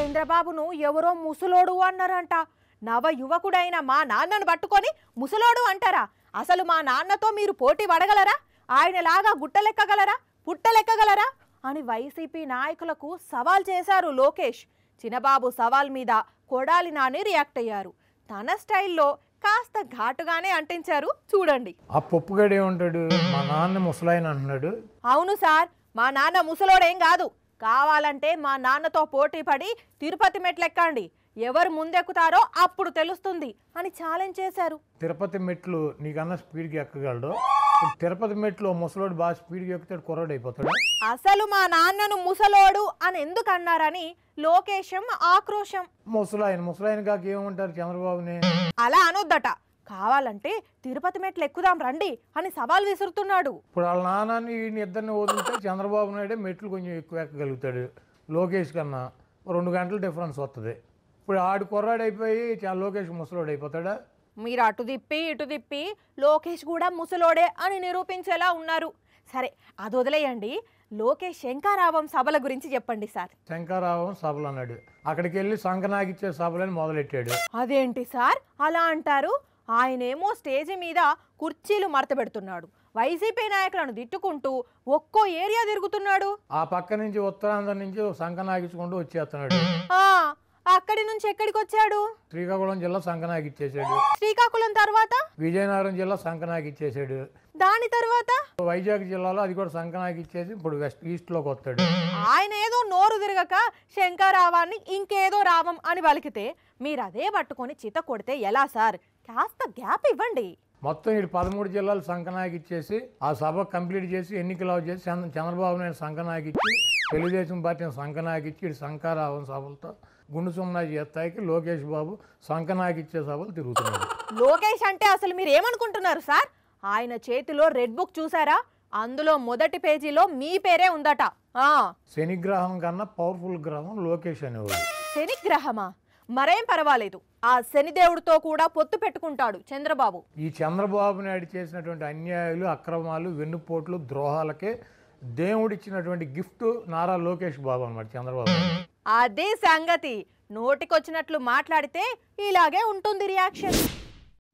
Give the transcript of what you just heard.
చంద్రబాబును ఎవరో ముసలోడు అన్నారంట. నవ యువకుడైన మా నాన్నను పట్టుకొని ముసలోడు అంటారా? అసలు మా నాన్నతో మీరు పోటీ పడగలరా? ఆయనలాగా గుట్టలెక్కగలరా, పుట్టలెక్కగలరా అని వైసీపీ నాయకులకు సవాల్ చేశారు లోకేష్. చిన్నబాబు సవాల్ మీద కొడాలి నాని రియాక్ట్ అయ్యారు. తన స్టైల్లో కాస్త ఘాటుగానే అంటించారు, చూడండి. ఆ పప్పుగాడు ఏమంటాడు, మా నాన్న ముసలాయన అంటున్నాడు. అవును సార్, మా నాన్న ముసలోడేం కాదు. కావాలంటే మా నాన్నతో పోటీ పడి తిరుపతి మెట్లెక్కండి, ఎవరు ముందెక్కుతారో అప్పుడు తెలుస్తుంది అని ఛాలెంజ్ చేశారు. తిరుపతి మెట్లు నీకన్నా స్పీడ్కి ఎక్కగలడు. తిరుపతి మెట్లు ముసలోడు బాగా స్పీడ్కి ఎక్కుతాడు, కుర్రాడు అయిపోతాడు. అసలు మా నాన్నను ముసలోడు అని ఎందుకు అన్నారని లోకేశం ఆక్రోశం. ముసలాయన కాక ఏమంటారు చంద్రబాబుని? అలా అనొద్దట, కావాలంటే తిరుపతి మెట్లు ఎక్కుదాం రండి అని సవాల్ విసురుతున్నాడు. ఇప్పుడు వాళ్ళ నాన్నని ఇద్దరిని వదిలితే చంద్రబాబు నాయుడే మెట్లు కొంచెం ఎక్కువ ఎక్కగలుగుతాడు. లోకేష్ కన్నా 2 గంటల డిఫరెన్స్ వస్తుంది. ఇప్పుడు ఆడు కుర్రాడు అయిపోయి లోకేష్ ముసలోడు అయిపోతాడా? మీరు అటు తిప్పి ఇటు తిప్పి లోకేష్ కూడా ముసలోడే అని నిరూపించేలా ఉన్నారు. సరే, అది వదిలేయండి. లోకేష్ శంకారావం సభల గురించి చెప్పండి సార్. శంకారావం సభలు అన్నాడు, అక్కడికి వెళ్ళి సంకనాగిచ్చే సభలని మొదలెట్టాడు. అదేంటి సార్ అలా అంటారు? ఆయనేమో స్టేజి మీద కుర్చీలు మడత పెడుతున్నాడు, వైసీపీ నాయకులను తిట్టుకుంటూ ఒక్కో ఏరియా తిరుగుతున్నాడు. ఆ పక్క నుంచి ఉత్తరాంధ్ర నుంచి సంకనాగించుకుంటూ వచ్చేస్తున్నాడు. అక్కడి నుంచి ఎక్కడికి వచ్చాడు? శ్రీకాకుళం జిల్లా సంకనాగిచ్చేసాడు. శ్రీకాకుళం తర్వాత విజయనగరం జిల్లా సంకనాగిచ్చేసాడు. దాని తర్వాత వైజాగ్ జిల్లాలో అది కూడా సంకనాగిచ్చేసి ఇప్పుడు ఈస్ట్ లోకి వస్తాడు. ఆయన ఏదో నోరు తిరగక శంకరావాన్ని ఇంకేదో రావం అని పలికితే మీరు అదే పట్టుకొని చిత కొడితే ఎలా సార్? కాస్త గ్యాప్ ఇవ్వండి. మొత్తం ఇటు 13 జిల్లాలు సంకనాగిచ్చేసి ఆ సభ కంప్లీట్ చేసి ఎన్నికలు చేసి చంద్రబాబు నాయుడు సంకనాగిచ్చి తెలుగుదేశం పార్టీని సంకనాగిచ్చి ఇటు శంకరావం సభలతో గుండు సున్నా చేస్తాయికి లోకేష్ బాబు సంకనాగిచ్చే సభలు తిరుగుతున్నాడు. లోకేష్ అంటే అసలు మీరు ఏమనుకుంటున్నారు సార్? ఆయన చేతిలో రెడ్ బుక్ చూసారా? అందులో మొదటి పేజీలో మీ పేరే ఉందట. శనిగ్రహం కన్నా పవర్ఫుల్ గ్రహం లోకేష్ అనేవాడు. శనిగ్రహమా? మరేం పర్వాలేదు, ఆ శనిదేవుడితో కూడా పొత్తు పెట్టుకుంటాడు చంద్రబాబు. ఈ చంద్రబాబు నాయుడు చేసినటువంటి అన్యాయాలు, అక్రమాలు, వెన్నుపోట్లు, ద్రోహాలకే దేవుడిచ్చినటువంటి గిఫ్ట్ నారా లోకేష్ బాబు అన్నమాట చంద్రబాబు. అదే సంగతి. నోటికొచ్చినట్లు మాట్లాడితే ఇలాగే ఉంటుంది రియాక్షన్.